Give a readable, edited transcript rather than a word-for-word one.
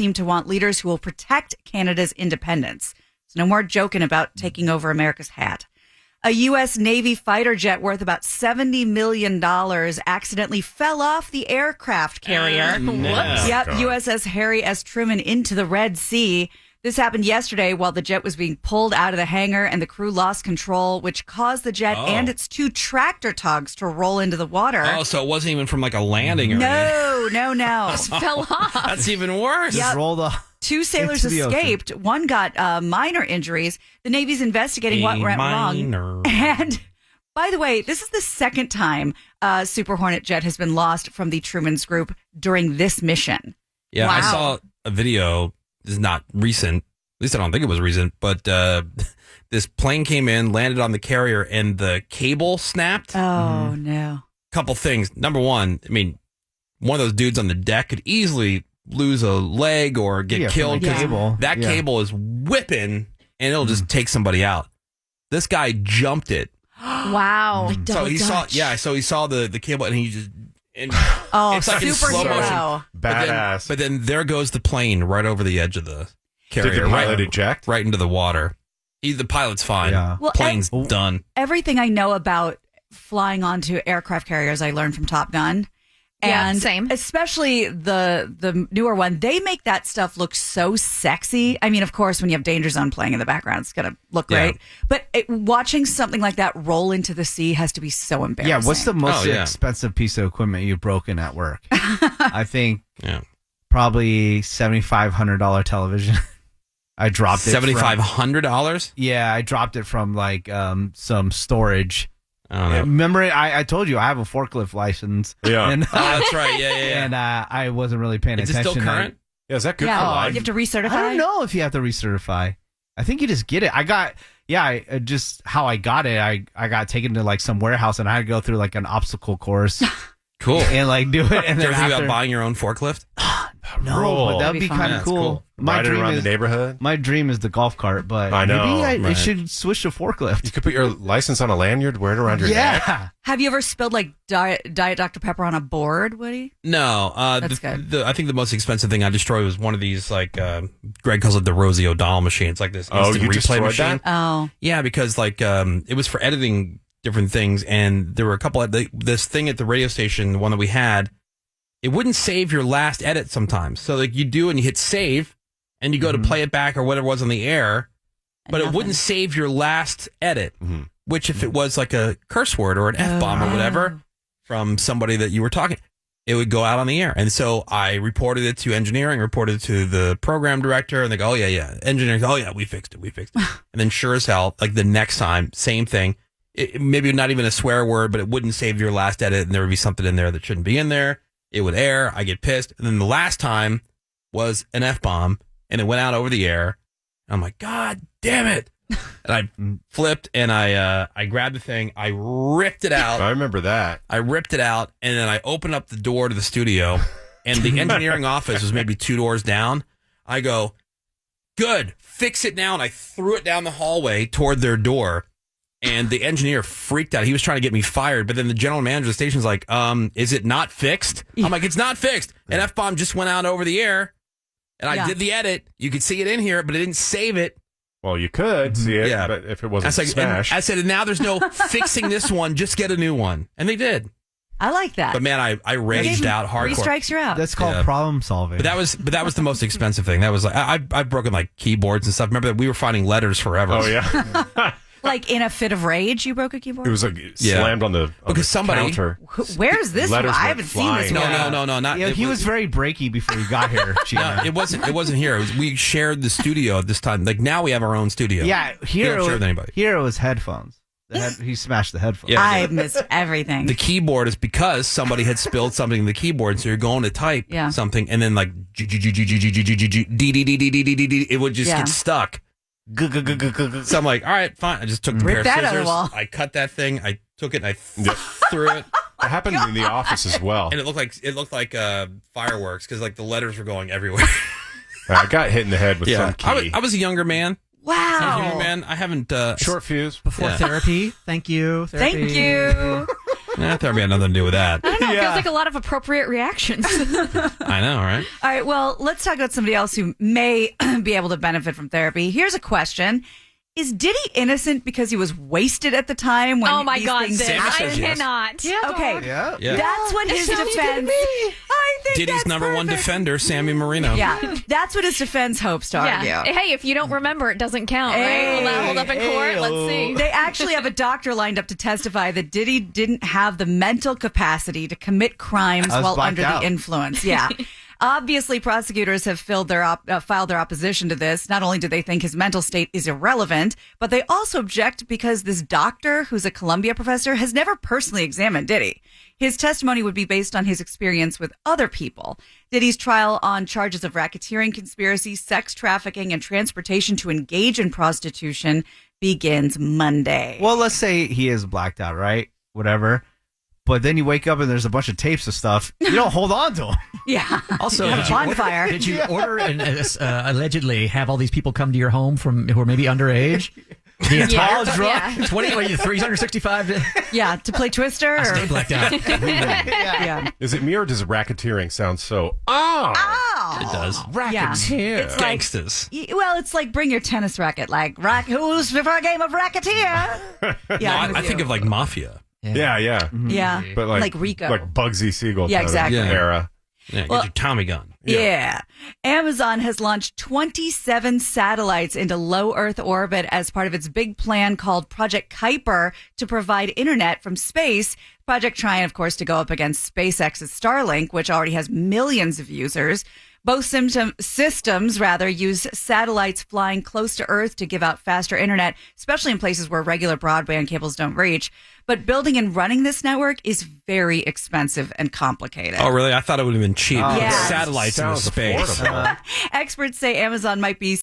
seem to want leaders who will protect Canada's independence. So no more joking about taking over America's hat. A U.S. Navy fighter jet worth about $70 million accidentally fell off the aircraft carrier. Whoops. Yep, USS Harry S. Truman into the Red Sea. This happened yesterday while the jet was being pulled out of the hangar and the crew lost control, which caused the jet and its 2 tractor tugs to roll into the water. Oh, so it wasn't even from like a landing or anything. No. Just fell off. That's even worse. Yep. Just rolled off. 2 sailors escaped. One got minor injuries. The Navy's investigating what went wrong. And by the way, this is the second time Super Hornet jet has been lost from the Truman's Group during this mission. Yeah, Wow. I saw a video. This is not recent. At least I don't think it was recent. But this plane came in, landed on the carrier, and the cable snapped. Oh, no. Couple things. Number one, I mean, one of those dudes on the deck could easily lose a leg or get killed because that cable is whipping and it'll just take somebody out. This guy jumped it. Wow. Like so he saw the cable and he just it's like in super slow motion. hero. Badass. But then there goes the plane right over the edge of the carrier. Did the pilot eject? Right into the water. The pilot's fine. Yeah. Well, Plane's done. Everything I know about flying onto aircraft carriers I learned from Top Gun. Yeah, And same. especially the newer one, they make that stuff look so sexy. I mean, of course, when you have Danger Zone playing in the background, it's going to look great. But watching something like that roll into the sea has to be so embarrassing. Yeah, what's the most expensive piece of equipment you've broken at work? I think probably $7,500 television. I dropped it. $7,500? Yeah, I dropped it from like some storage. I don't know. Remember, I told you I have a forklift license. Yeah. And, that's right. Yeah. And I wasn't really paying attention. Is it still current? Yeah, is that good for You life? have to recertify? I don't know if you have to recertify. I think you just get it. Just how I got it. I got taken to like some warehouse and I had to go through like an obstacle course. Cool. And like do it. And Did you then ever think about buying your own forklift? No, but that'd be kind of cool. Riding around the neighborhood. My dream is the golf cart, but I know, maybe I right. should switch to forklift. You could put your license on a lanyard, wear it around your neck. Have you ever spilled like Diet Dr. Pepper on a board, Woody? No. That's good. I think the most expensive thing I destroyed was one of these, like, Greg calls it the Rosie O'Donnell machine. It's like this instant replay destroyed machine. that? Oh. Yeah, because like it was for editing different things, and there were a couple of this thing at the radio station, the one that we had, it wouldn't save your last edit sometimes. So like you do and you hit save and you go to play it back or whatever it was on the air, but it wouldn't save your last edit, which if it was like a curse word or an F-bomb or whatever from somebody that you were talking, it would go out on the air. And so I reported it to engineering, reported it to the program director, and they go, oh yeah. Engineering, oh yeah, we fixed it. And then sure as hell, like the next time, same thing. Maybe not even a swear word, but it wouldn't save your last edit and there would be something in there that shouldn't be in there. It would air. I get pissed. And then the last time was an F-bomb and it went out over the air. And I'm like, God damn it. And I flipped and I grabbed the thing. I ripped it out. I remember that. I ripped it out and then I opened up the door to the studio and the engineering office was maybe 2 doors down. I go, good, fix it now. And I threw it down the hallway toward their door. And the engineer freaked out. He was trying to get me fired. But then the general manager of the station's like, is it not fixed? I'm like, it's not fixed. An F-bomb just went out over the air. And I did the edit. You could see it in here, but it didn't save it. Well, you could see it, but if it wasn't smashed. I said, and now there's no fixing this one. Just get a new one. And they did. I like that. But man, I raged out hardcore. 3 strikes, you're out. That's called problem solving. But that was the most expensive thing. That was like, I've broken like keyboards and stuff. Remember that we were finding letters forever. Oh, yeah. Like in a fit of rage, you broke a keyboard? It was like slammed on the counter. Where's this one? I haven't seen this one. No. Not, yeah, he was very breaky before he got here. No, it wasn't here. We shared the studio at this time. Like now we have our own studio. Yeah, here it was headphones. He smashed the headphones. Yeah, I missed everything. The keyboard is because somebody had spilled something in the keyboard, so you're going to type something, and then like it would just get stuck. So I'm like, all right, fine. I just took a pair of scissors. I cut that thing. I took it and I threw it. That happened in the office as well. And it looked like fireworks because like the letters were going everywhere. I got hit in the head with some key. I was a younger man. Wow. I was a younger man. I haven't short fuse before therapy. Thank you. Thank you. That probably had nothing to do with that. I don't know. It feels like a lot of appropriate reactions. I know, right? All right, well, let's talk about somebody else who may be able to benefit from therapy. Here's a question. Is Diddy innocent because he was wasted at the time when oh my these God, things Sid, I yes. cannot. Yeah. Okay. Yeah. That's what his defense. I think Diddy's that's number one perfect. defender, Sammy Marino. Yeah, that's what his defense hopes to argue. Hey, if you don't remember, it doesn't count, right? Will that hold up in court? Let's see. They actually have a doctor lined up to testify that Diddy didn't have the mental capacity to commit crimes while under the influence. Yeah. Obviously, prosecutors have filed their opposition to this. Not only do they think his mental state is irrelevant, but they also object because this doctor, who's a Columbia professor, has never personally examined Diddy. His testimony would be based on his experience with other people. Diddy's trial on charges of racketeering, conspiracy, sex trafficking, and transportation to engage in prostitution begins Monday. Well, let's say he is blacked out, right? Whatever. But then you wake up and there's a bunch of tapes of stuff. You don't hold on to them. Yeah. Also, bonfire. Did you order and allegedly have all these people come to your home who are maybe underage? The tall, drunk, 365. Yeah, to play Twister. I stay blacked out. Yeah. Is it me or does racketeering sound so? It does. Racketeer. It's like, Gangsters. Well, it's like bring your tennis racket. Like, who's for a game of racketeer? Yeah, I think of like Mafia. Yeah. Yeah, But like Rico. like Bugsy Siegel. Yeah, kind of exactly. Era. Yeah, Well- get your Tommy gun. Yeah. Amazon has launched 27 satellites into low Earth orbit as part of its big plan called Project Kuiper to provide internet from space. Project trying, of course, to go up against SpaceX's Starlink, which already has millions of users. Both systems use satellites flying close to Earth to give out faster internet, especially in places where regular broadband cables don't reach. But building and running this network is very expensive and complicated. Oh, really? I thought it would have been cheap. Yeah. Satellites in Sounds space. affordable. Experts say Amazon might be